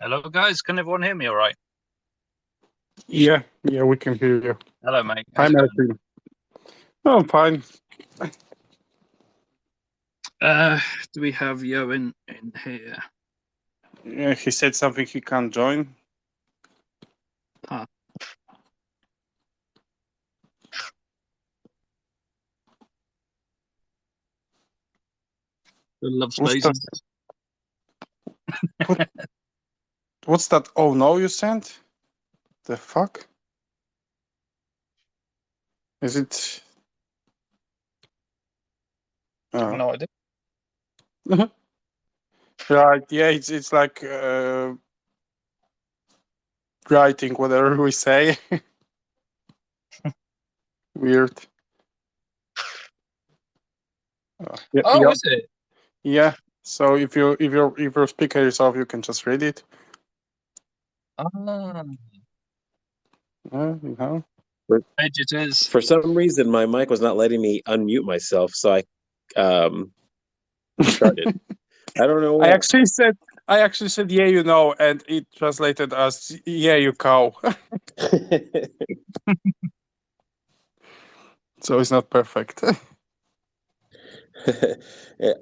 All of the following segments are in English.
Hello, guys. Can everyone hear me all right? Yeah, we can hear you. Hello, mate. Hi, How's it going? Martin. Oh, I'm fine. Do we have Yoan in here? Yeah, he said something he can't join. Huh. The love What's that? spaces. What, what's that? Oh no, you sent? The fuck? Is it? No idea. Right. Yeah, it's like writing whatever we say. Weird. Yeah, Oh, is it? yeah. So if you speaker yourself, you can just read it. Ah, You know. editors. For some reason, my mic was not letting me unmute myself, so I started. I don't know I why. actually said yeah, you know, and it translated as yeah, you cow. So it's not perfect.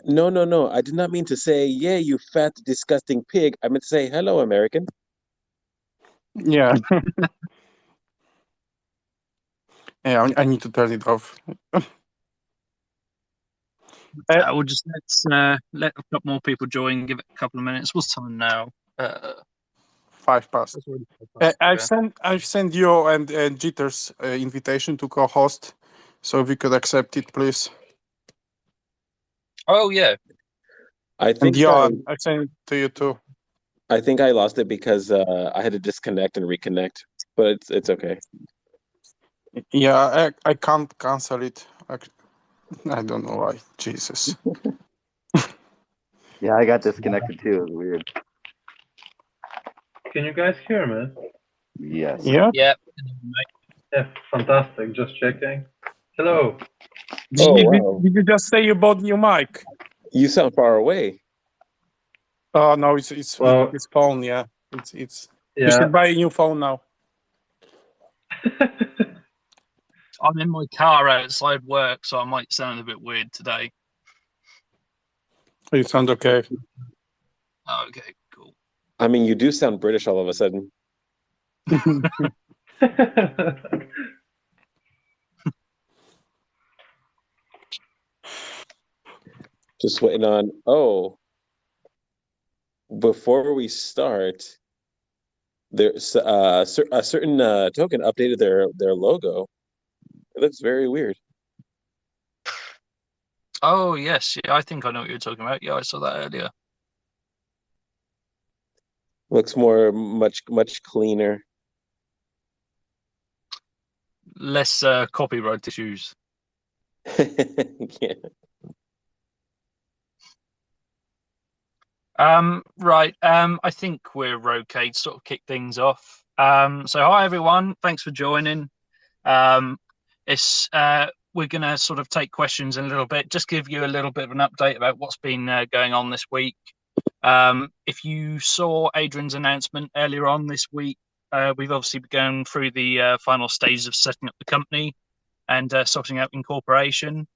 No. I did not mean to say, yeah, you fat, disgusting pig. I meant to say, hello, American. Yeah. Yeah, I need to turn it off. We'll just let a couple more people join. Give it a couple of minutes. What's time now? 5 past. It's already 5 past, I've sent you and Jitters invitation to co-host, so if you could accept it, please. Oh yeah. I And think Johan, I sent it to you too. I think I lost it because I had to disconnect and reconnect, but it's okay. Yeah, I can't cancel it. I don't know why. Jesus. Yeah, I got disconnected too. It was weird. Can you guys hear me? Yes. Yeah. Yeah. Yeah, fantastic. Just checking. Hello. Wow. Did you just say you bought new mic? You sound far away. Oh no, it's Well, phone. Yeah, it's. You yeah. should buy a new phone now. I'm in my car outside work, so I might sound a bit weird today. You sound okay. Okay, cool. I mean, you do sound British all of a sudden. Just waiting on. Oh, before we start, there's a certain token updated their logo. It looks very weird. Oh yes, yeah, I think I know what you're talking about. Yeah, I saw that earlier. Looks much cleaner. Less copyright issues. Yeah. Right. I think we're okay to sort of kick things off. So hi everyone, thanks for joining. It's we're gonna sort of take questions in a little bit, just give you a little bit of an update about what's been going on this week. If you saw Adrian's announcement earlier on this week, we've obviously begun through the final stages of setting up the company and sorting out incorporation.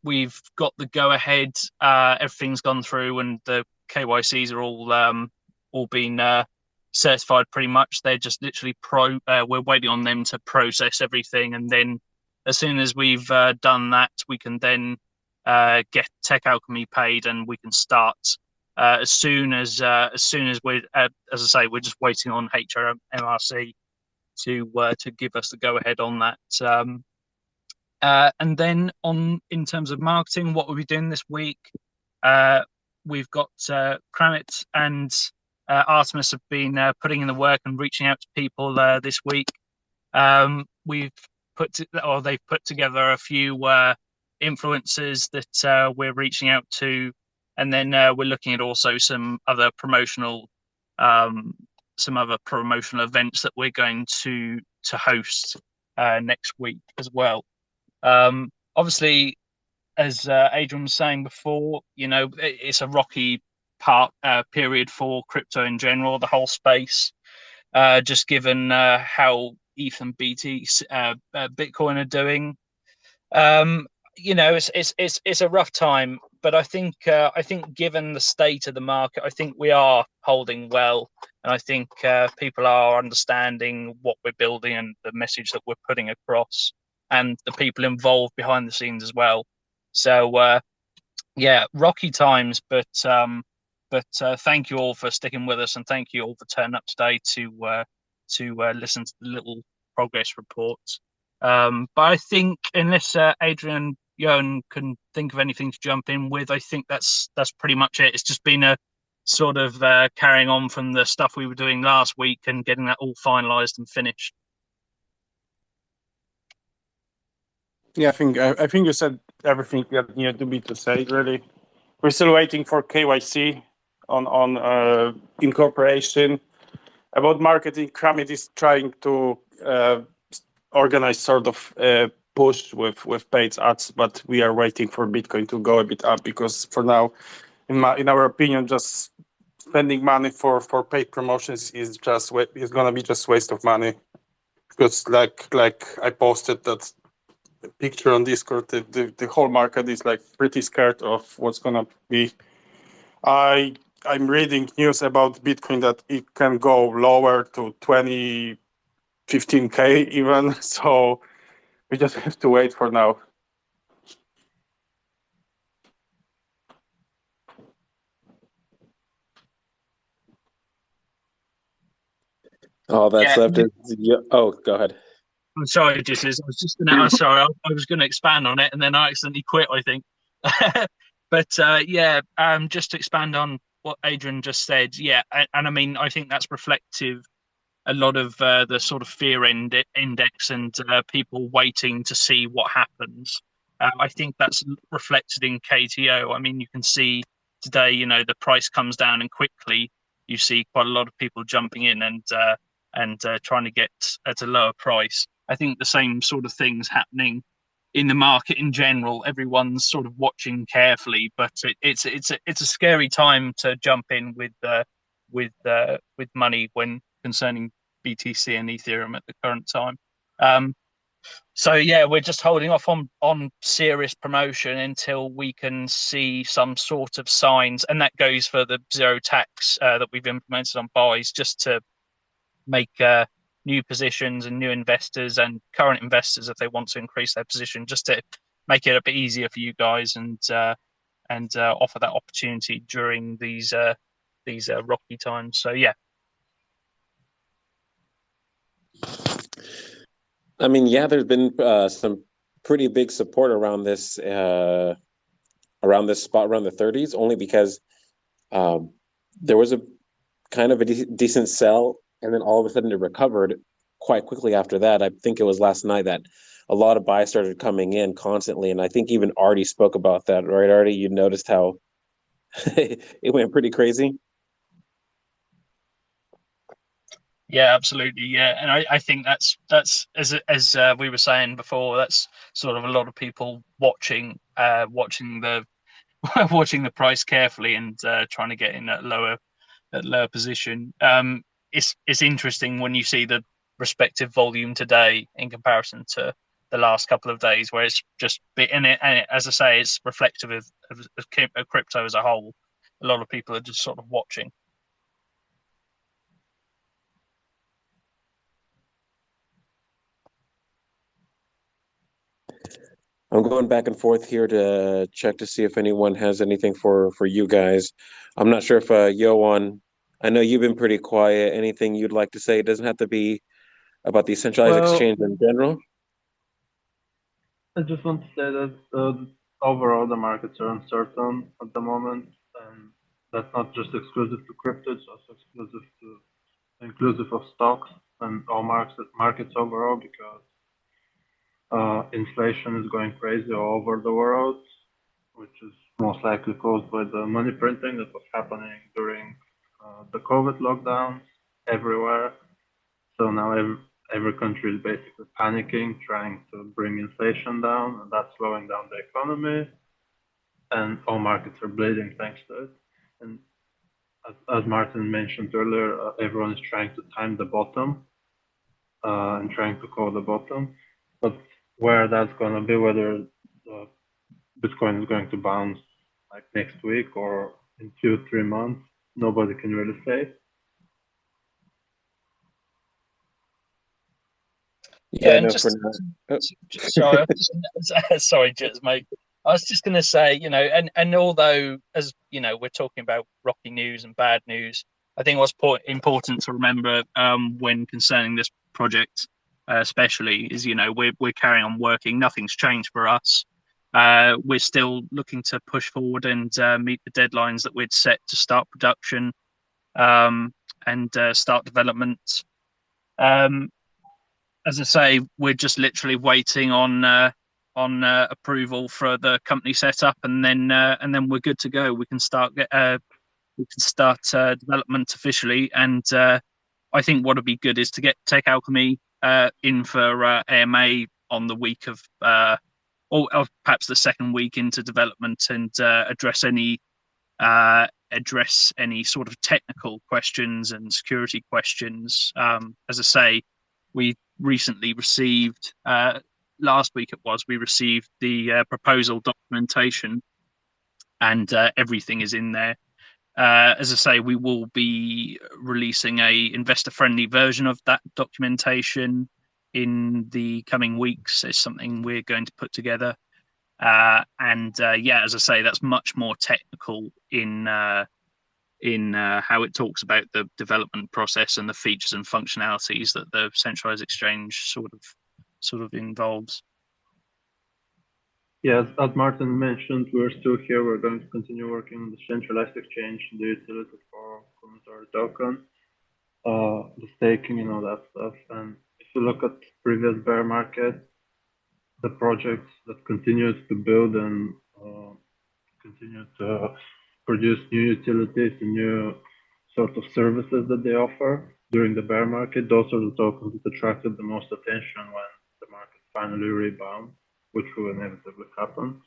We've got the go ahead. Everything's gone through, and the KYCs are all been certified pretty much. They're just literally we're waiting on them to process everything, and then as soon as we've done that, we can then get Tech Alchemy paid, and we can start as soon as we're as I say, we're just waiting on HMRC to give us the go ahead on that. And then in terms of marketing, what we'll be doing this week, we've got Krammit and Artemis have been putting in the work and reaching out to people this week. They've put together a few influencers that we're reaching out to, and then we're looking at also some other promotional events that we're going to host next week as well. Obviously, as Adrian was saying before, it's a rocky period for crypto in general, the whole space. Just given how ETH and Bitcoin are doing. It's a rough time, but I think given the state of the market, I think we are holding well, and I think people are understanding what we're building and the message that we're putting across, and the people involved behind the scenes as well. So yeah, rocky times, but thank you all for sticking with us, and thank you all for turning up today to listen to the little progress reports. But I think unless Adrian, Johan can think of anything to jump in with, I think that's pretty much it. It's just been a sort of carrying on from the stuff we were doing last week and getting that all finalized and finished. Yeah, I think you said everything that needed to be to say. Really, we're still waiting for KYC on incorporation. About marketing, Krammit is trying to organize sort of push with paid ads, but we are waiting for Bitcoin to go a bit up, because for now, in our opinion, just spending money for paid promotions is gonna be just waste of money. Because like I posted that picture on Discord, the whole market is like pretty scared of what's gonna be. I'm reading news about Bitcoin that it can go lower to 15K even. So we just have to wait for now. All that's left is oh, go ahead. I'm sorry, I was just gonna. Sorry, I was gonna expand on it, and then I accidentally quit, I think. But yeah, just to expand on what Adrian just said, yeah, and I mean, I think that's reflective a lot of the sort of fear index and people waiting to see what happens. I think that's reflected in KTO. I mean, you can see today, the price comes down and quickly you see quite a lot of people jumping in and trying to get at a lower price. I think the same sort of things happening in the market in general. Everyone's sort of watching carefully, but it's a scary time to jump in with money when concerning BTC and Ethereum at the current time. So yeah, we're just holding off on serious promotion until we can see some sort of signs, and that goes for the zero tax that we've implemented on buys, just to make new positions and new investors and current investors, if they want to increase their position, just to make it a bit easier for you guys and offer that opportunity during these rocky times. So yeah. I mean, yeah, there's been some pretty big support around this spot around the 30s, only because there was a kind of a decent sell, and then all of a sudden it recovered quite quickly after that. I think it was last night that a lot of buys started coming in constantly, and I think even Artie spoke about that, right, Artie? You noticed how it went pretty crazy? Yeah, absolutely. Yeah, and I think that's as we were saying before, that's sort of a lot of people watching the watching the price carefully and trying to get in at lower position. It's interesting when you see the respective volume today in comparison to the last couple of days, where it's just and as I say, it's reflective of crypto as a whole. A lot of people are just sort of watching. I'm going back and forth here to check to see if anyone has anything for you guys. I'm not sure if Yoan, I know you've been pretty quiet. Anything you'd like to say? It doesn't have to be about the centralized exchange in general. I just want to say that overall the markets are uncertain at the moment, and that's not just exclusive to crypto; it's also inclusive of stocks and all markets overall, because inflation is going crazy all over the world, which is most likely caused by the money printing that was happening during the COVID lockdowns everywhere. So now every country is basically panicking, trying to bring inflation down, and that's slowing down the economy. And all markets are bleeding thanks to it. And as Martin mentioned earlier, everyone is trying to time the bottom and trying to call the bottom. But where that's going to be, whether Bitcoin is going to bounce like next week or in 2-3 months, nobody can really say. Yeah, and no, just for now. sorry, sorry, just mate. I was just going to say, and although, as you know, we're talking about rocky news and bad news, I think what's important to remember when concerning this project, especially, is we're carrying on working. Nothing's changed for us. We're still looking to push forward and meet the deadlines that we'd set to start production and start development. As I say, we're just literally waiting on approval for the company setup, and then we're good to go. We can start development officially, and I think what would be good is to take Alchemy in for AMA on the week of, or perhaps the second week into development, and address any sort of technical questions and security questions. As I say, we recently received, last week we received the proposal documentation, and everything is in there. As I say, we will be releasing a investor-friendly version of that documentation in the coming weeks. It's something we're going to put together. And as I say, that's much more technical in how it talks about the development process and the features and functionalities that the centralized exchange sort of involves. Yes, as Martin mentioned, we're still here. We're going to continue working on the centralized exchange, the utility for Kounotori token, the staking and all that stuff. And if you look at previous bear market, the projects that continued to build and continue to produce new utilities and new sort of services that they offer during the bear market, those are the tokens that attracted the most attention when the market finally rebounds, which will inevitably happen.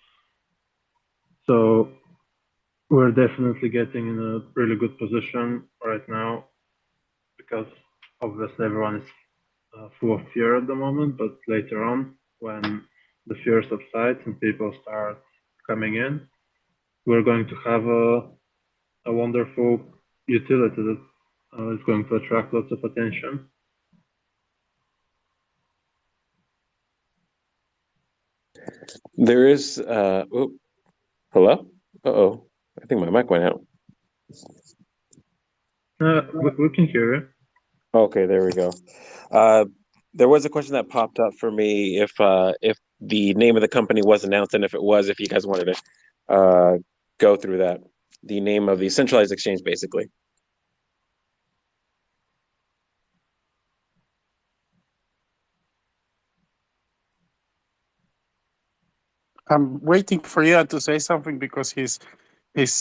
So we're definitely getting in a really good position right now, because obviously everyone is full of fear at the moment, but later on, when the fear subsides and people start coming in, we're going to have a wonderful utility that is going to attract lots of attention. There is hello? Uh-oh. I think my mic went out. We can hear you. Okay, there we go. There was a question that popped up for me if the name of the company was announced, and if it was, if you guys wanted to go through that. The name of the centralized exchange, basically. I'm waiting for Ian to say something because his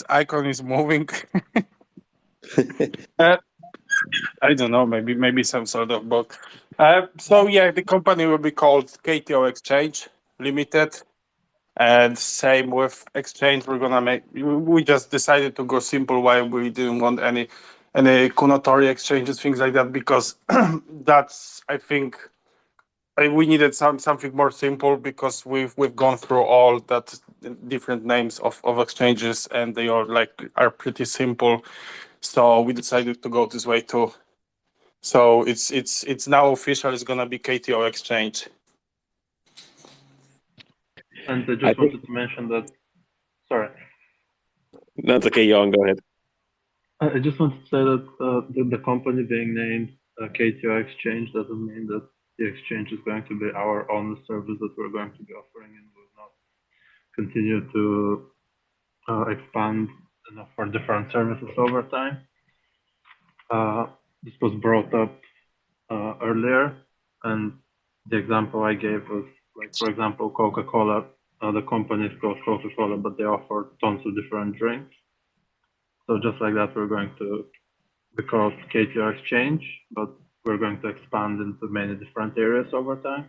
icon is moving. I don't know, maybe some sort of bug. So yeah, the company will be called KTO Exchange Limited, and same with exchange. We just decided to go simple. Why we didn't want any Kounotori exchanges, things like that, because that's, I think, we needed something more simple, because we've gone through all that different names of exchanges, and they all are pretty simple. So we decided to go this way too. So it's now official. It's gonna be KTO Exchange. And I just wanted to mention that. Sorry. That's okay, Jan, go ahead. I just wanted to say that the company being named KTO Exchange doesn't mean that the exchange is going to be our only service that we're going to be offering, and will not continue to expand and offer different services over time. This was brought up earlier, and the example I gave was, like, for example, Coca-Cola. The company is called Coca-Cola, but they offer tons of different drinks. So just like that, we're going to be called KTO Exchange, but we're going to expand into many different areas over time.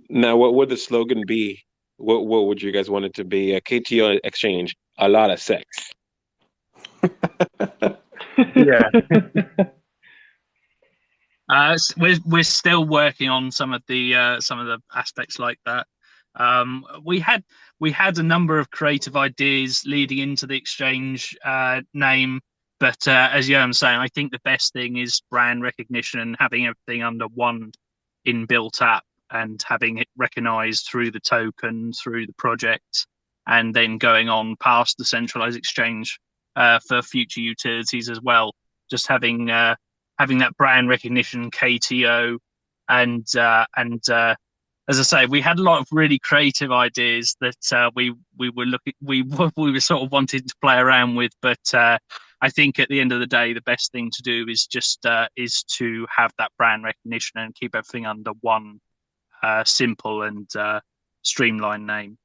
Now, what would the slogan be What would you guys want it to be? A KTO exchange, a lot of sex. Yeah. We're still working on some of the aspects like that. We had a number of creative ideas leading into the exchange name, but as Johan's saying, I think the best thing is brand recognition and having everything under one inbuilt app and having it recognized through the token, through the project, and then going on past the centralized exchange for future utilities as well. Just having that brand recognition, KTO, and as I say, we had a lot of really creative ideas that we were sort of wanting to play around with, but I think at the end of the day, the best thing to do is just to have that brand recognition and keep everything under one simple and streamlined name.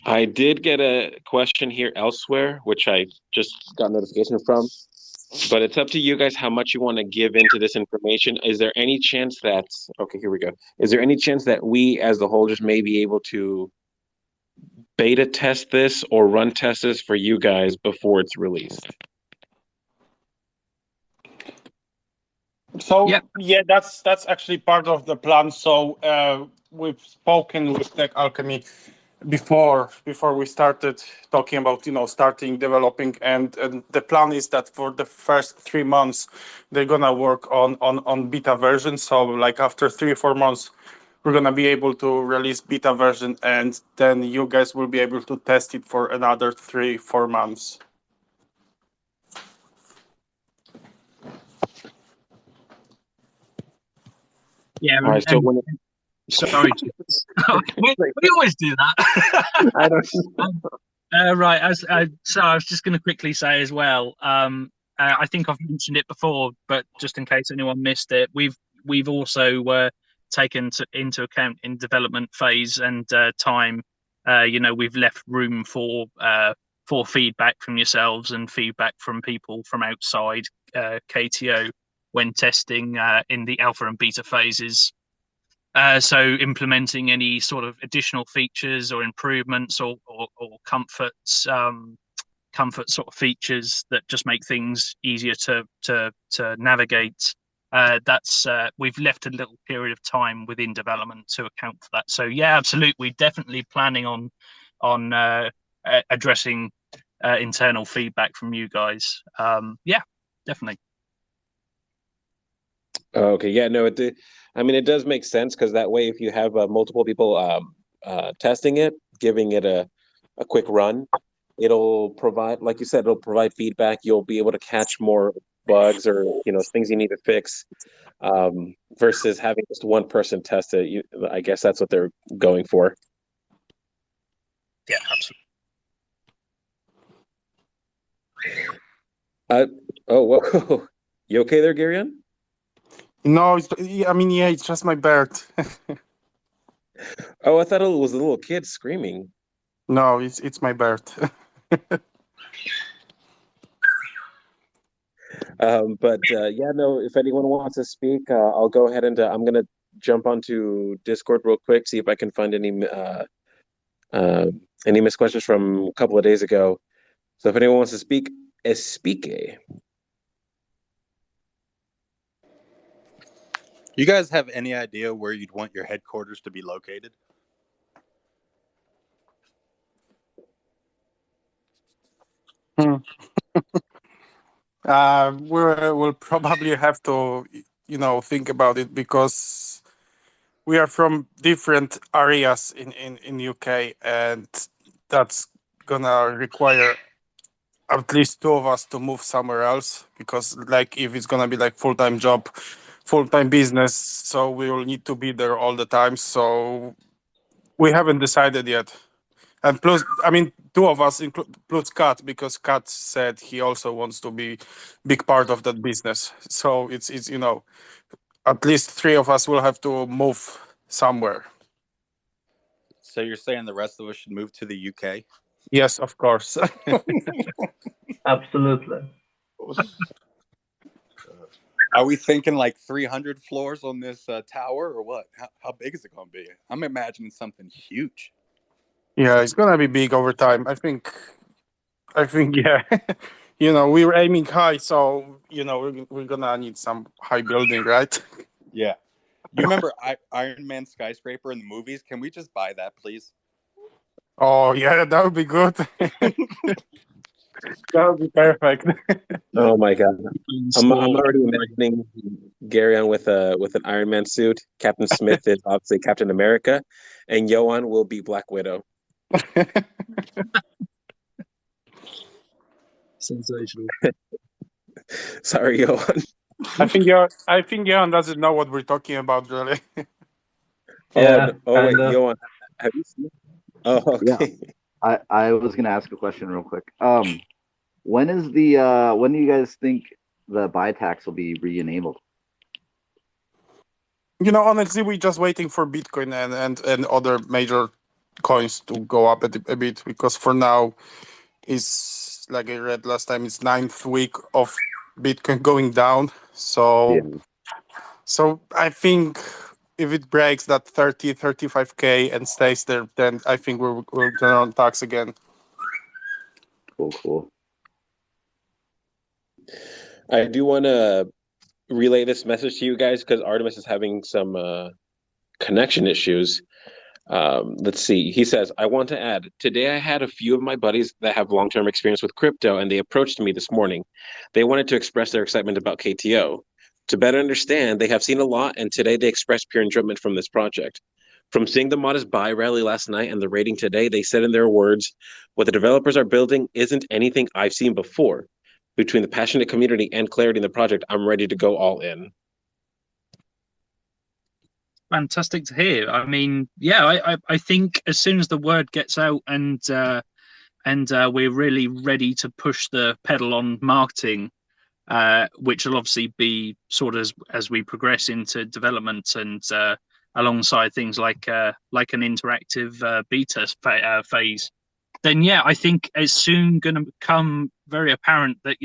I did get a question here elsewhere, which I just got notification from, but it's up to you guys how much you want to give into this information. Is there any chance that, okay, here we go. Is there any chance that we as the holders may be able to beta test this or run test this for you guys before it's released? So yeah, that's actually part of the plan. So we've spoken with Tech Alchemy before we started talking about starting developing, and the plan is that for the first 3 months they're gonna work on beta version. So like after 3 or 4 months we're gonna be able to release beta version, and then you guys will be able to test it for another 3-4 months. Yeah. All right, so when sorry, we always do that. I don't right. So I was just going to quickly say as well. I think I've mentioned it before, but just in case anyone missed it, we've also taken into account in development phase and time. We've left room for feedback from yourselves and feedback from people from outside KTO when testing in the alpha and beta phases. So implementing any sort of additional features or improvements or comfort sort of features that just make things easier to navigate. We've left a little period of time within development to account for that. So yeah, absolutely, definitely planning on addressing internal feedback from you guys. Yeah, definitely. Okay, yeah, no, it does make sense, because that way, if you have multiple people testing it, giving it a quick run, it'll provide, like you said, it'll provide feedback. You'll be able to catch more bugs or things you need to fix, versus having just one person test it. I guess that's what they're going for. Yeah, absolutely. Oh, whoa. You okay there, Gerion? No, it's just my bird. Oh, I thought it was a little kid screaming. No, it's my bird. But yeah, no, if anyone wants to speak, I'll go ahead and I'm gonna jump onto Discord real quick, see if I can find any missed questions from a couple of days ago. So if anyone wants to speak, speak. You guys have any idea where you'd want your headquarters to be located? We'll probably have to, think about it, because we are from different areas in UK, and that's gonna require at least 2 of us to move somewhere else, because like if it's gonna be like full-time job, full-time business, so we will need to be there all the time. So we haven't decided yet. And plus, 2 of us includes Kat, because Kat said he also wants to be big part of that business. So it's at least 3 of us will have to move somewhere. So you're saying the rest of us should move to the UK? Yes, of course. Absolutely. Are we thinking like 300 floors on this tower or what? How big is it going to be? I'm imagining something huge. Yeah, it's gonna be big over time. I think, yeah. You know, we were aiming high, so you know we're gonna need some high building, right? Yeah. You remember Iron Man skyscraper in the movies? Can we just buy that, please? Oh yeah, that would be good. That would be perfect. Oh my god. I'm already imagining Gerion with an Iron Man suit. Captain Smith is obviously Captain America, and Johan will be Black Widow. Sensational. Sorry, Johan. I think Johan doesn't know what we're talking about, really. Yeah, wait, kinda. Johan, have you seen? Oh, okay. I was gonna ask a question real quick. When is when do you guys think the buy tax will be re-enabled? You know, honestly, we're just waiting for Bitcoin and other major coins to go up a bit, because for now, it's like I read last time, it's 9th week of Bitcoin going down. So, so I think if it breaks that 35K and stays there, then I think we're going on tax again. Cool. I do want to relay this message to you guys because Artemis is having some connection issues. Let's see. He says, I want to add, today I had a few of my buddies that have long-term experience with crypto, and they approached me this morning. They wanted to express their excitement about KTO. To better understand, they have seen a lot, and today they expressed pure enjoyment from this project. From seeing the modest buy rally last night and the rating today, they said in their words, what the developers are building isn't anything I've seen before. Between the passionate community and clarity in the project, I'm ready to go all in. Fantastic to hear. I mean, yeah, I think as soon as the word gets out and we're really ready to push the pedal on marketing, which will obviously be sort of as we progress into development and alongside things like an interactive beta phase, then yeah, I think it's soon going to become very apparent that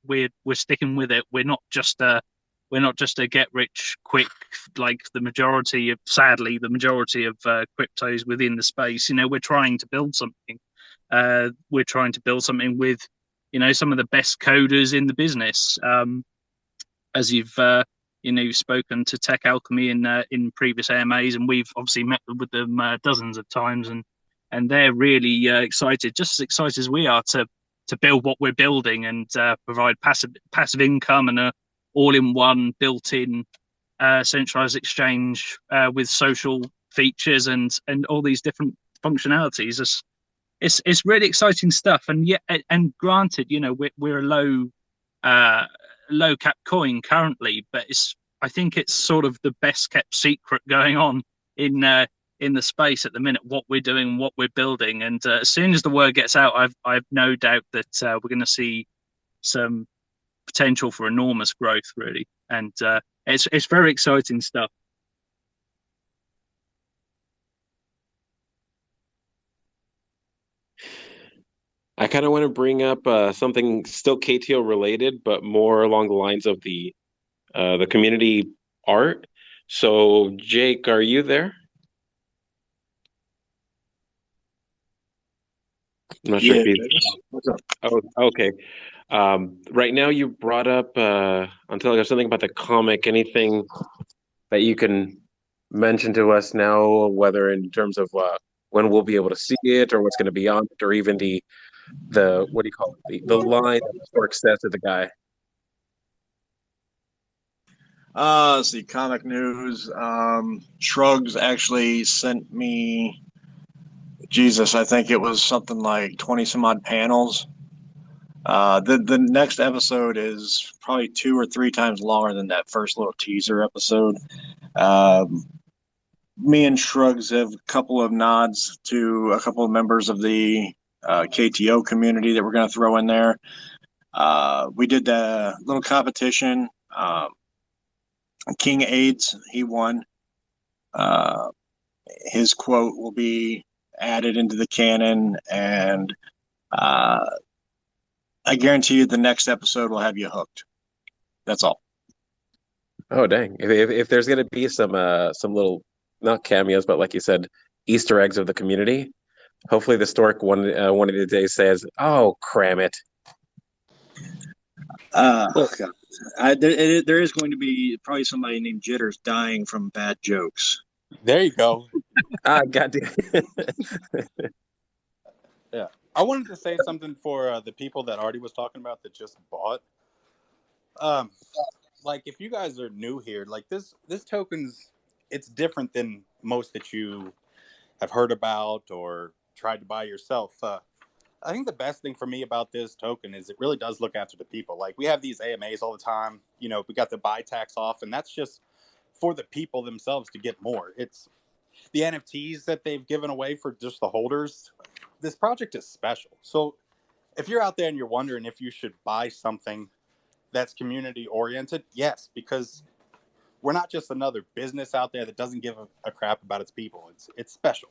we're sticking with it. We're not just a get rich quick like sadly the majority of cryptos within the space. We're trying to build something. We're trying to build something with some of the best coders in the business. As you've spoken to Tech Alchemy in previous AMAs, and we've obviously met with them dozens of times, and they're really excited, just as excited as we are, to build what we're building and provide passive income and a all-in-one built-in centralized exchange with social features and all these different functionalities. It's really exciting stuff. And granted, we're a low cap coin currently, but I think it's sort of the best kept secret going on in the space at the minute, what we're doing, what we're building. And as soon as the word gets out, I've no doubt that we're going to see some potential for enormous growth, really. And it's very exciting stuff. I kind of want to bring up something still KTO related, but more along the lines of the community art. So, Jake, are you there? I'm not sure if he's. Oh, okay. Right now, you brought up until there's something about the comic. Anything that you can mention to us now, whether in terms of when we'll be able to see it, or what's going to be on it, or even the what do you call it, the line that Stork says to the guy. Let's see, comic news. Shrugs actually sent me, Jesus, I think it was something like 20 some odd panels. The next episode is probably 2 or 3 times longer than that first little teaser episode. Me and Shrugs have a couple of nods to a couple of members of the KTO community that we're going to throw in there. We did the little competition. King AIDS, he won. His quote will be added into the canon, and I guarantee you the next episode will have you hooked. That's all. Oh dang! If there's gonna be some little not cameos, but like you said, Easter eggs of the community. Hopefully, the stork one of the days says, "Oh, Krammit." God. There is going to be probably somebody named Jitters dying from bad jokes. There you go. Ah, goddamn. Yeah. I wanted to say something for the people that Artie was talking about that just bought. Like if you guys are new here, like this token's it's different than most that you have heard about or tried to buy yourself. I think the best thing for me about this token is it really does look after the people. Like we have these AMAs all the time. You know, we got the buy tax off, and that's just for the people themselves to get more. It's the NFTs that they've given away for just the holders. This project is special. So if you're out there and you're wondering if you should buy something that's community oriented, yes, because we're not just another business out there that doesn't give a crap about its people. It's special.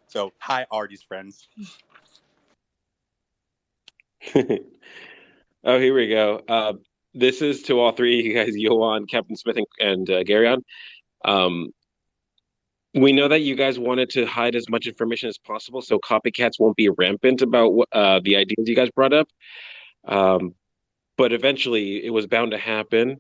So hi, Artie's friends. Oh, here we go. This is to all three of you guys, Johan, Captain Smith, and Gerion. We know that you guys wanted to hide as much information as possible so copycats won't be rampant about the ideas you guys brought up. But eventually it was bound to happen.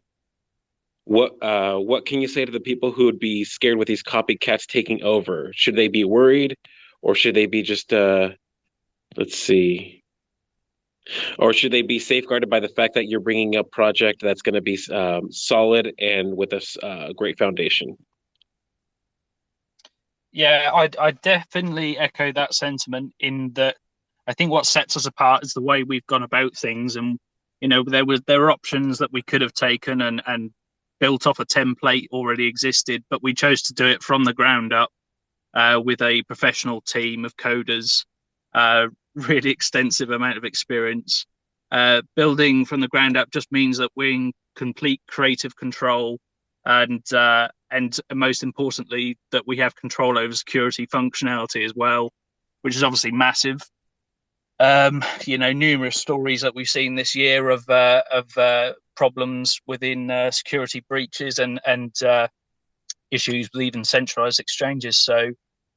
What can you say to the people who would be scared with these copycats taking over? Should they be worried, or should they be just let's see, or should they be safeguarded by the fact that you're bringing a project that's going to be solid and with a great foundation? Yeah, I definitely echo that sentiment in that I think what sets us apart is the way we've gone about things. And, you know, there were options that we could have taken and built off a template already existed, but we chose to do it from the ground up with a professional team of coders, really extensive amount of experience. Building from the ground up just means that we're in complete creative control, and most importantly, that we have control over security functionality as well, which is obviously massive. You know, numerous stories that we've seen this year of problems within security breaches and issues with even centralized exchanges. So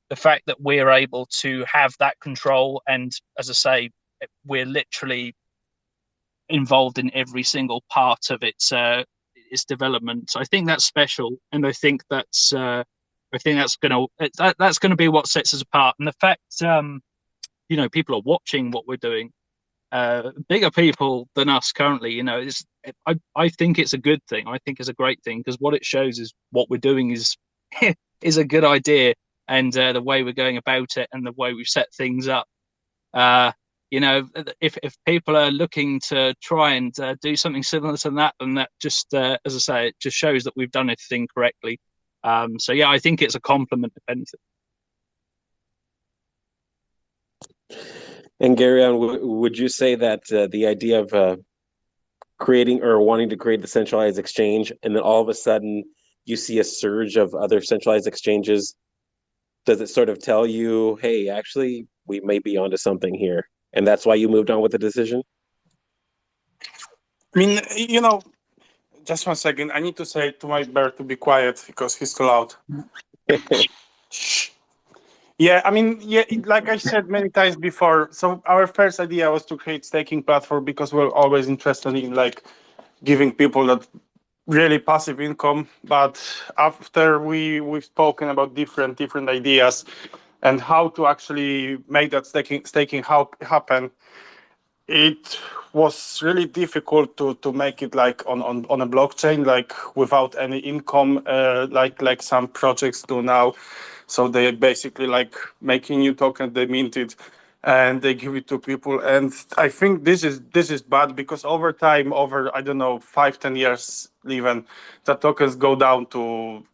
the fact that we're able to have that control, and as I say, we're literally involved in every single part of its development. I think that's special, and I think that's gonna be what sets us apart. And the fact you know, people are watching what we're doing, bigger people than us currently, you know, I think it's a good thing. I think it's a great thing, because what it shows is what we're doing is is a good idea, and the way we're going about it and the way we've set things up. You know, if people are looking to try and do something similar to that, then that just, as I say, it just shows that we've done everything correctly. So yeah, I think it's a compliment, if anything. And Gerion, would you say that the idea of creating or wanting to create the centralized exchange, and then all of a sudden you see a surge of other centralized exchanges, does it sort of tell you, hey, actually, we may be onto something here, and that's why you moved on with the decision? I mean, you know, just 1 second. I need to say to my bear to be quiet because he's too loud. Shh. Yeah, I mean, yeah, like I said many times before, so our first idea was to create staking platform because we're always interested in like giving people that really passive income. But after we've spoken about different ideas and how to actually make that staking happen, it was really difficult to make it like on a blockchain, like without any income, like some projects do now. So they basically like making new token, they mint it, and they give it to people. And I think this is bad, because over time, over I don't know 5-10 years even, the tokens go down to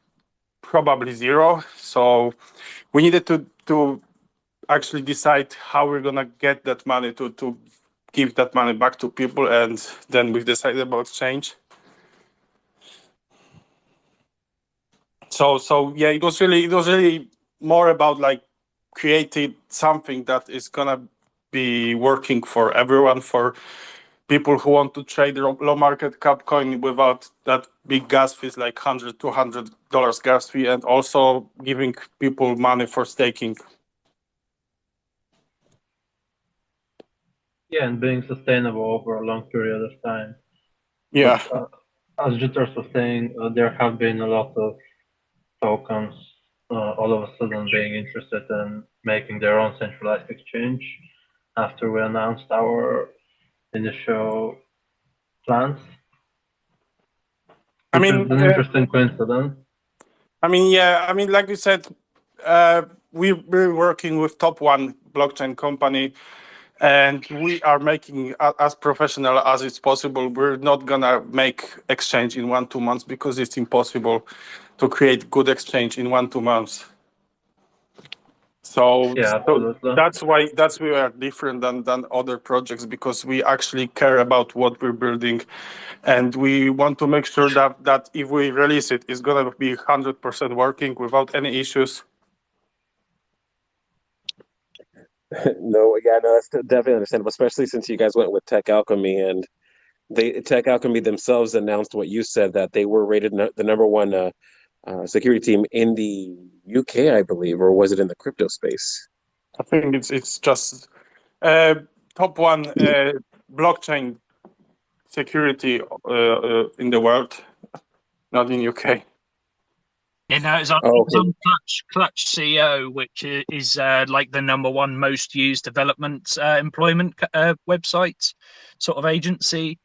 probably zero. So we needed to actually decide how we're gonna get that money to give that money back to people, and then we've decided about change. So yeah, it was really more about like creating something that is gonna be working for everyone, for people who want to trade low market cap coin without that big gas fees, like $100-$200 gas fee, and also giving people money for staking. Yeah, and being sustainable over a long period of time. Yeah. But, as Jitters was saying, there have been a lot of tokens all of a sudden being interested in making their own centralized exchange after we announced our initial plans. I Which mean, is an interesting coincidence. I mean, yeah, I mean, like you said, we're working with top one blockchain company, and we are making as professional as it's possible. We're not gonna make exchange in 1-2 months because it's impossible to create good exchange in 1-2 months. So, Yeah, absolutely. that's why we are different than other projects, because we actually care about what we're building, and we want to make sure that if we release it, it's gonna be 100% working without any issues. No, yeah, no, that's definitely understandable, especially since you guys went with Tech Alchemy, and Tech Alchemy themselves announced what you said, that they were rated the number one security team in the UK, I believe, or was it in the crypto space? I think it's just top one blockchain security in the world, not in UK. You know, it's on Clutch CEO, which is like the number one most used development employment website sort of agency.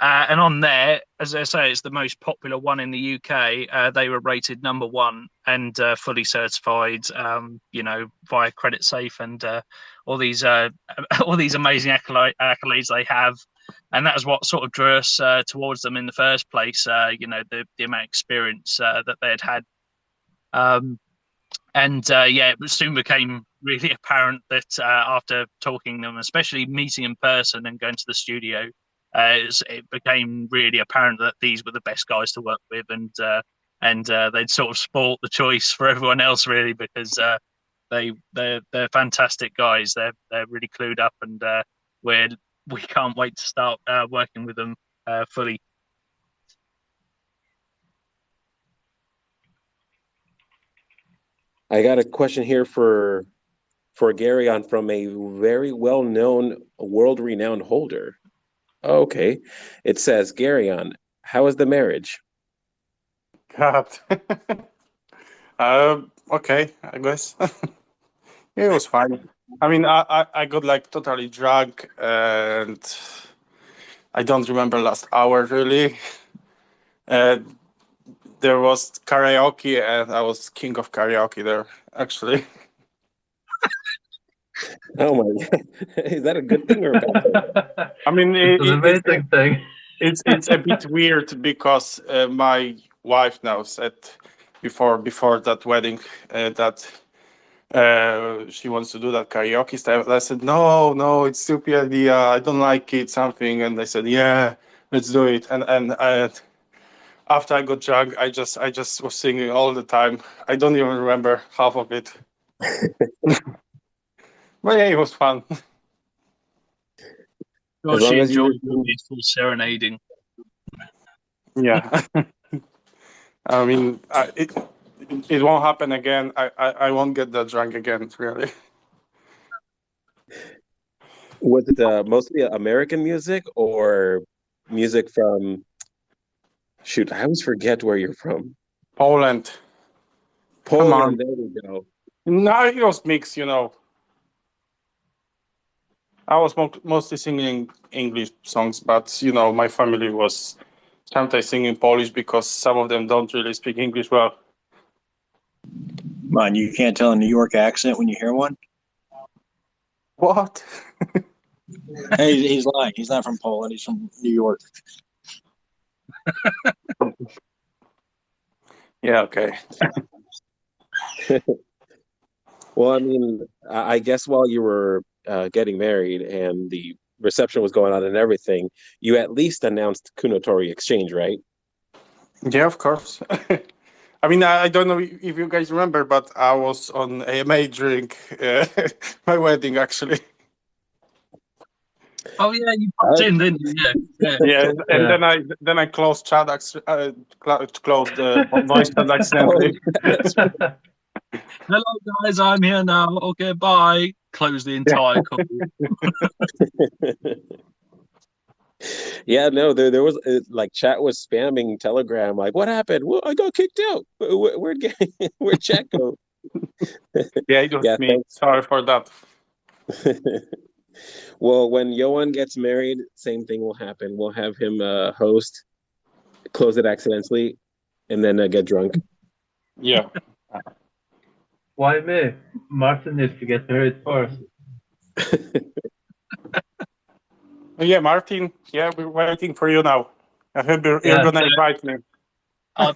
And on there, as I say, it's the most popular one in the UK. They were rated number one and fully certified, you know, via Credit Safe and all these amazing accolades they have. And that was what sort of drew us towards them in the first place. You know, the amount of experience that they had. Yeah, it soon became really apparent that after talking to them, especially meeting in person and going to the studio, it became really apparent that these were the best guys to work with, and they'd sort of spoilt the choice for everyone else, really, because they're fantastic guys. They're really clued up, and we can't wait to start working with them fully. I got a question here for Gerion from a very well-known, world-renowned holder. Okay. It says, Gerion, how is the marriage? God. Okay, I guess. It was fine. I mean, I got like totally drunk, and I don't remember last hour really. There was karaoke, and I was king of karaoke there, actually. Oh my God. Is that a good thing or a bad thing? I mean, it's an amazing thing. It's a bit weird because my wife now said before that wedding that she wants to do that karaoke stuff. I said no, it's stupid idea. I don't like it, something. And they said, yeah, let's do it. And after I got drunk, I just was singing all the time. I don't even remember half of it. But yeah, it was fun. Well, she enjoyed the beautiful serenading. Yeah. I mean, it won't happen again. I won't get that drunk again, really. Was it mostly American music or music from, shoot, I always forget where you're from. Poland. Poland, Come on. there we go. No, it was mixed, you know. I was mostly singing English songs, but, you know, my family was sometimes singing Polish because some of them don't really speak English well. Man, you can't tell a New York accent when you hear one? What? Hey, he's lying. He's not from Poland. He's from New York. Yeah, okay. Well, I mean, I guess while you were getting married and the reception was going on and everything, you at least announced Kounotori Exchange, right? Yeah, of course. I mean, I don't know if you guys remember, but I was on AMA during my wedding, actually. Oh yeah, you popped in, didn't you? Yeah. Yeah, and Yeah. then I closed chat, closed the voice chat accidentally. That's Hello guys, I'm here now. Okay, bye. Close the entire call. Yeah, no, there was like chat was spamming Telegram, like, what happened? Well, I got kicked out. Where'd chat go? Yeah, it was Yeah, me. thanks. Sorry for that. Well, when Johan gets married, same thing will happen. We'll have him host, close it accidentally, and then get drunk. Yeah. Why me? Martin needs to get married first. Yeah, Martin. Yeah, we're waiting for you now. I hope you're gonna invite me. I'll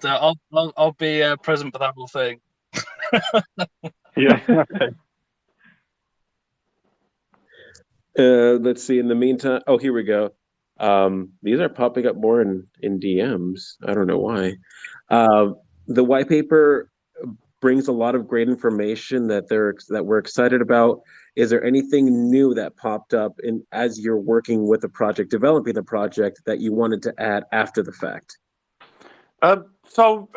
be present for that whole thing. Yeah. Okay. Let's see. In the meantime, oh, here we go. These are popping up more in DMs. I don't know why. The white paper brings a lot of great information that we're excited about. Is there anything new that popped up as you're working with the project, developing the project, that you wanted to add after the fact? So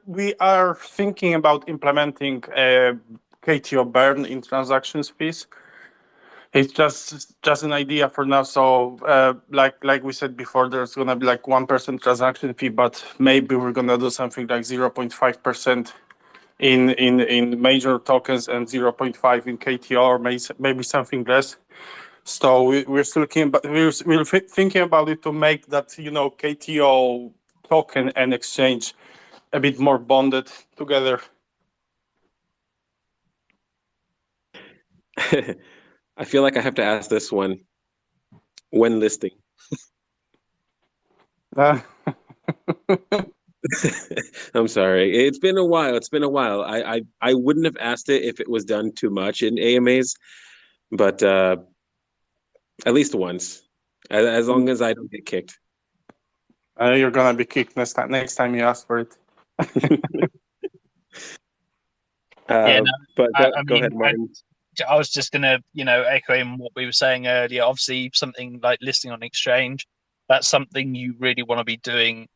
we are thinking about implementing KTO burn in transactions fees. It's just an idea for now. So like we said before, there's gonna be like 1% transaction fee, but maybe we're gonna do something like 0.5% in major tokens and 0.5 in KTO, or maybe something less. So we're still thinking about it to make that KTO token and exchange a bit more bonded together. I feel like I have to ask this one. When listing? I'm sorry. It's been a while. I wouldn't have asked it if it was done too much in AMAs, but at least once, as long as I don't get kicked. You're gonna be kicked next time you ask for it. But I go ahead, Martin. I was just gonna, echoing what we were saying earlier. Obviously, something like listing on exchange, that's something you really want to be doing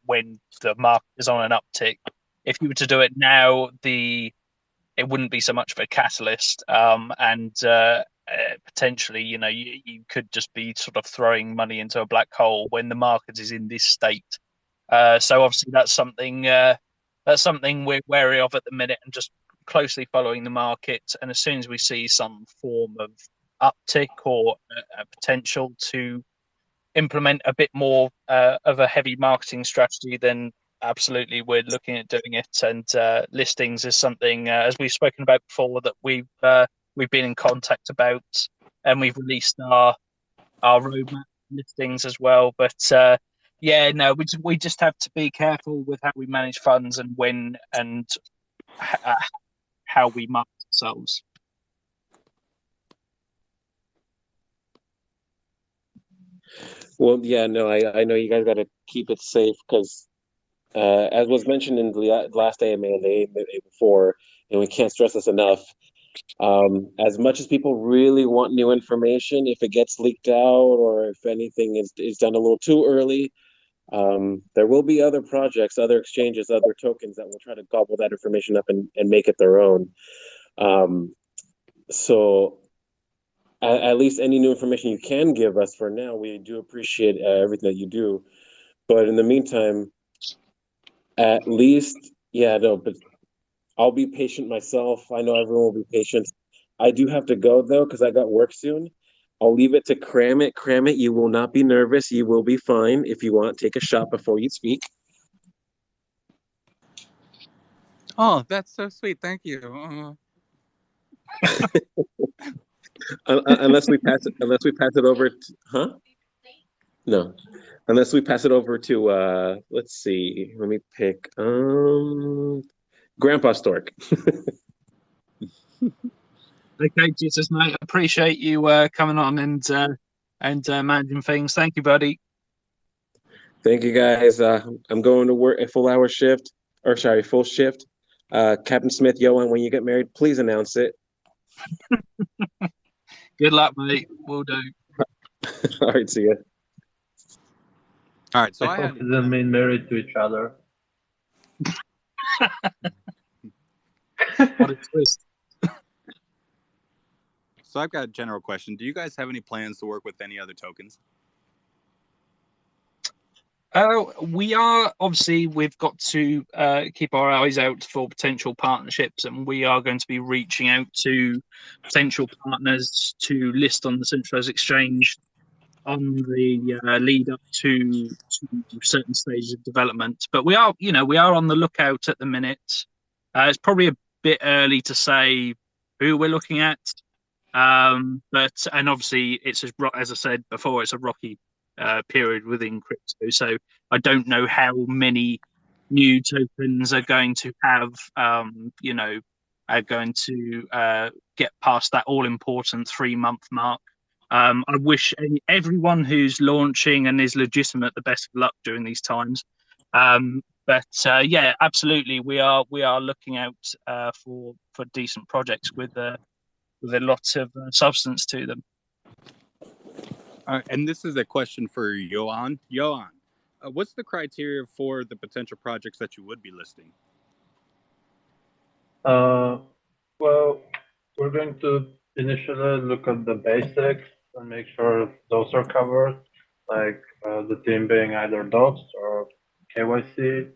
when the market is on an uptick. If you were to do it now, it wouldn't be so much of a catalyst, and potentially, you could just be sort of throwing money into a black hole when the market is in this state. So obviously, that's something we're wary of at the minute, and just closely following the market. And as soon as we see some form of uptick or a potential to implement a bit more of a heavy marketing strategy, then absolutely we're looking at doing it. And listings is something, as we've spoken about before, that we've been in contact about, and we've released our roadmap listings as well. But yeah, no, we just have to be careful with how we manage funds and when and how we market ourselves. Well, yeah, no, I know you guys got to keep it safe because, as was mentioned in the last AMA and the AMA before, and we can't stress this enough. As much as people really want new information, if it gets leaked out or if anything is done a little too early, there will be other projects, other exchanges, other tokens that will try to gobble that information up and make it their own. So at least any new information you can give us for now, we do appreciate everything that you do. But in the meantime, at least, yeah, no, but I'll be patient myself. I know everyone will be patient. I do have to go though, because I got work soon. I'll leave it to Krammit. Krammit, you will not be nervous. You will be fine. If you want, take a shot before you speak. Oh, that's so sweet. Thank you. Unless we pass it over to, huh? No. Unless we pass it over to let's see. Let me pick Grandpa Stork. Okay, Jesus, mate. Appreciate you coming on and managing things. Thank you, buddy. Thank you, guys. I'm going to work a full shift. Captain Smith, Johan, when you get married, please announce it. Good luck, mate. Will do. All right, see ya. All right, so I I hope had it doesn't mean married to each other. What a twist. so I've got a general question. Do you guys have any plans to work with any other tokens? We are obviously, we've got to keep our eyes out for potential partnerships, and we are going to be reaching out to potential partners to list on the centralized exchange on the lead up to certain stages of development. But we are, we are on the lookout at the minute. It's probably a bit early to say who we're looking at, but obviously it's as I said before, it's a rocky period within crypto. So I don't know how many new tokens are going to have, are going to get past that all important 3-month mark. I wish everyone who's launching and is legitimate the best of luck during these times. But yeah, absolutely, we are looking out for decent projects with a lot of substance to them. And this is a question for Johan. Johan, what's the criteria for the potential projects that you would be listing? Well, we're going to initially look at the basics and make sure those are covered, like the team being either doxed or KYC.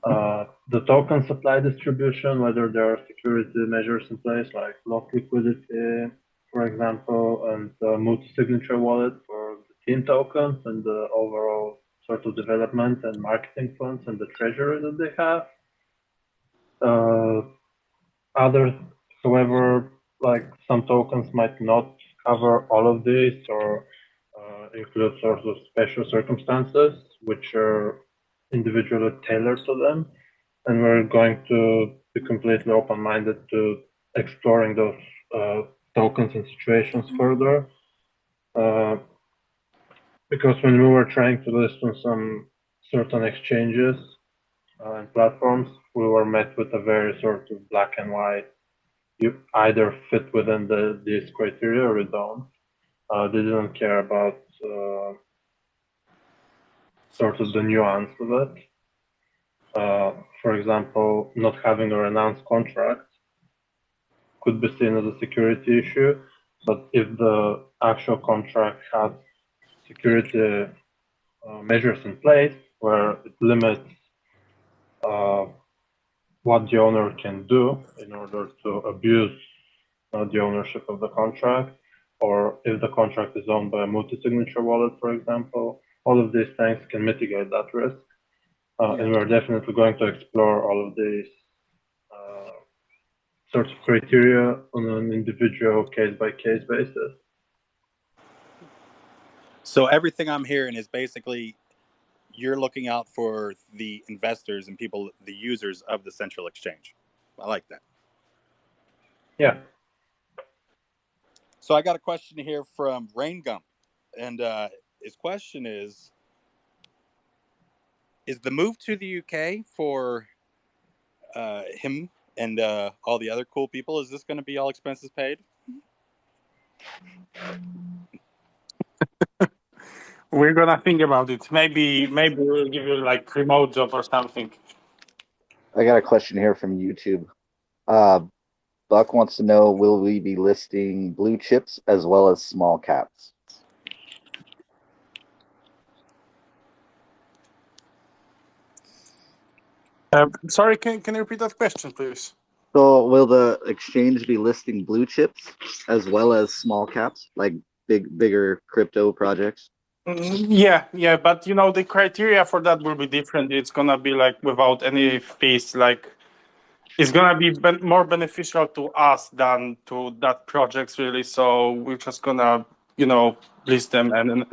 The token supply distribution, whether there are security measures in place like lock liquidity, for example, and multi-signature wallet for the team tokens and the overall sort of development and marketing funds and the treasury that they have. Others, however, like some tokens might not cover all of these or include sorts of special circumstances which are individually tailored to them. And we're going to be completely open-minded to exploring those tokens and situations further. Because when we were trying to list on some certain exchanges and platforms, we were met with a very sort of black and white. You either fit within these criteria or you don't. They didn't care about sort of the nuance of it. For example, not having a renounced contract could be seen as a security issue, but if the actual contract has security measures in place where it limits what the owner can do in order to abuse the ownership of the contract, or if the contract is owned by a multi-signature wallet, for example, all of these things can mitigate that risk. And we're definitely going to explore all of these sorts of criteria on an individual case-by-case basis. So everything I'm hearing is basically you're looking out for the investors and people, the users of the central exchange. I like that. Yeah. So I got a question here from Rain Gump, and his question is the move to the UK for him and all the other cool people, is this going to be all expenses paid? We're gonna think about it. Maybe we'll give you like remote job or something. I got a question here from YouTube. Buck wants to know, will we be listing blue chips as well as small caps? Sorry, can you repeat that question, please? So will the exchange be listing blue chips as well as small caps, like bigger crypto projects? Yeah, but the criteria for that will be different. It's gonna be like without any fees, like it's gonna be more beneficial to us than to that projects really. So we're just gonna, list them and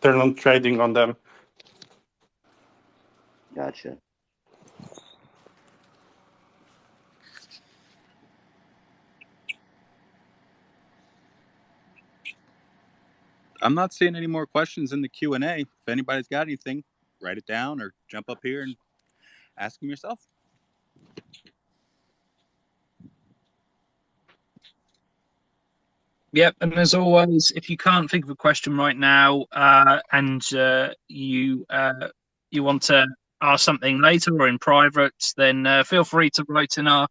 turn on trading on them. Gotcha. I'm not seeing any more questions in the Q&A. If anybody's got anything, write it down or jump up here and ask them yourself. Yep, and as always, if you can't think of a question right now, and you want to ask something later or in private, then feel free to write in our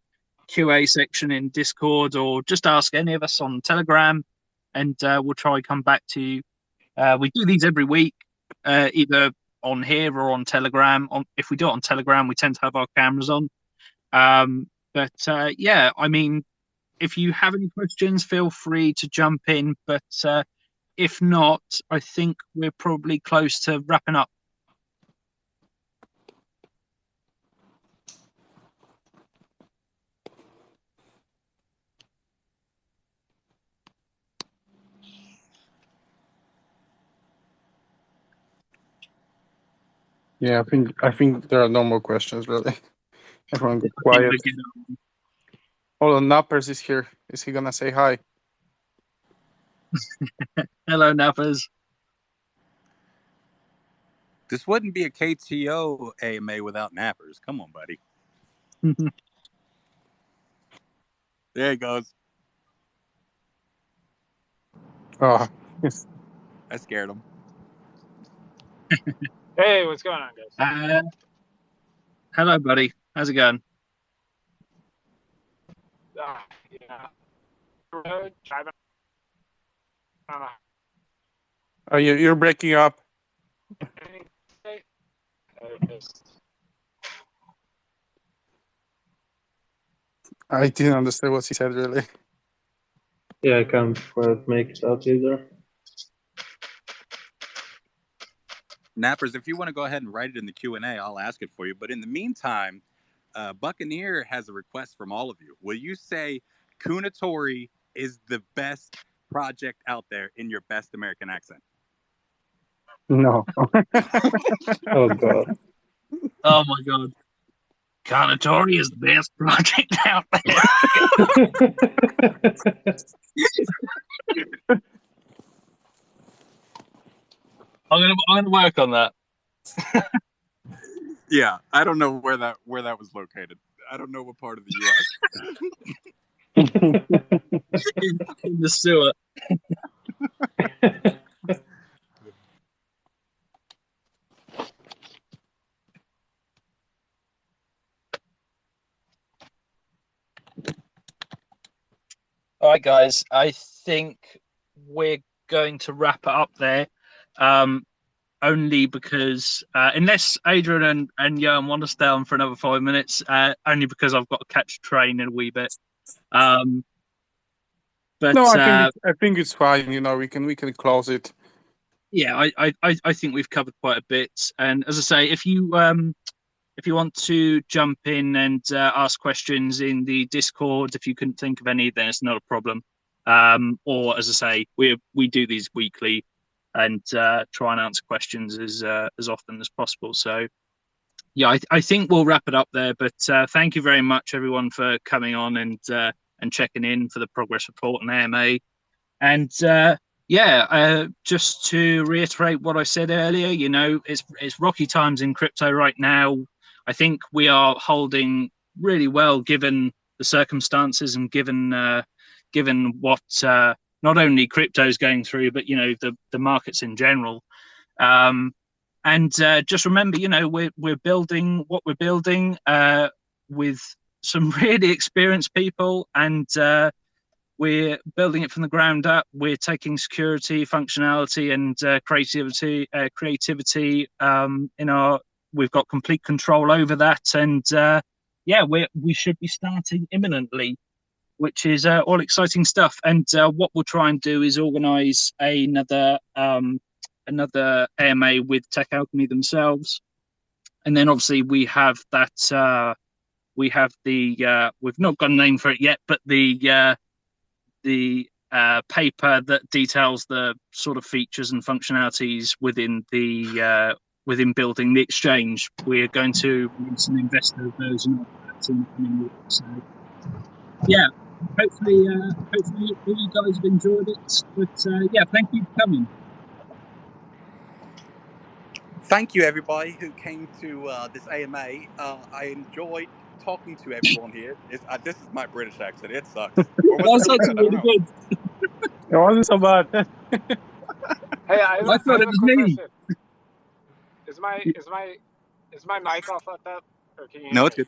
QA section in Discord, or just ask any of us on Telegram, and we'll try and come back to you. We do these every week, either on here or on Telegram. If we do it on Telegram, we tend to have our cameras on. Yeah, I mean, if you have any questions, feel free to jump in. But if not, I think we're probably close to wrapping up. Yeah, I think there are no more questions really. Everyone got quiet. Hold on, Nappers is here. Is he gonna say hi? Hello, Nappers. This wouldn't be a KTO AMA without Nappers. Come on, buddy. There he goes. Oh, yes. I scared him. Hey, what's going on, guys? Hello, buddy. How's it going? Yeah. Road, driving on a Oh, you're breaking up. I didn't understand what he said really. Yeah, I can't quite make it out either. Nappers, if you want to go ahead and write it in the Q&A, I'll ask it for you. But in the meantime, Buccaneer has a request from all of you. Will you say Kounotori is the best project out there in your best American accent? No. Oh, God. Oh, my God. Kounotori is the best project out there. I'm gonna work on that. Yeah, I don't know where that was located. I don't know what part of the U.S. in the sewer. All right, guys. I think we're going to wrap it up there. Only because unless Adrian and Johan want to stay on for another 5 minutes, only because I've got to catch a train in a wee bit. But no, I think it's fine. You know, we can close it. Yeah, I think we've covered quite a bit. And as I say, if you want to jump in and ask questions in the Discord, if you couldn't think of any, then it's not a problem. Or as I say, we do these weekly and try and answer questions as often as possible. So yeah, I think we'll wrap it up there. But thank you very much, everyone, for coming on and checking in for the progress report on AMA. And just to reiterate what I said earlier, you know, it's rocky times in crypto right now. I think we are holding really well given the circumstances and given what not only crypto is going through, but you know the markets in general. And just remember, you know, we're building what we're building with some really experienced people, and we're building it from the ground up. We're taking security, functionality, and creativity in our. We've got complete control over that, and we should be starting imminently, which is all exciting stuff. And what we'll try and do is organise another AMA with Tech Alchemy themselves, and then obviously we have that. We have the we've not got a name for it yet, but the paper that details the sort of features and functionalities within the within building the exchange. We're going to release an investor version of that in the coming weeks. So yeah, hopefully all you guys have enjoyed it. But thank you for coming. Thank you, everybody who came to this AMA. I enjoyed talking to everyone here. This is my British accent. It sucks. Or was That's it really actually good? I don't really know. good. It wasn't so bad. Hey, I have I thought a it was quick me. question. Is my mic all fucked up? Or can you hear No, me? it's good.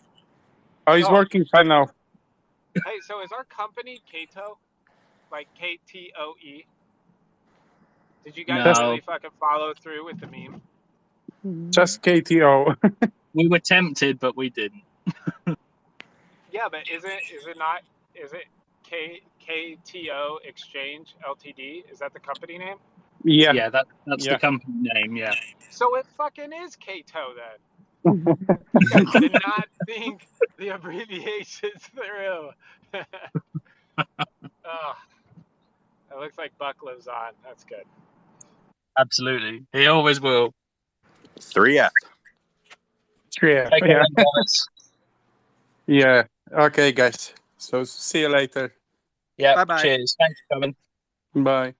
Oh, he's Oh. working fine now. Hey, so is our company KTO? Like KTOE? Did you guys No. really fucking follow through with the meme? Just KTO. We were tempted, but we didn't. Yeah, but is it KTO Exchange Ltd? Is that the company name? Yeah. Yeah, that's Yeah. the company name. Yeah. So it fucking is KTO then. You guys did not think the abbreviations through. Oh, it looks like Buck lives on. That's good. Absolutely. He always will. 3F. Yeah. Take care, guys. Yeah. Okay, guys. So see you later. Yeah. Bye-bye. Cheers. Thanks for coming. Bye.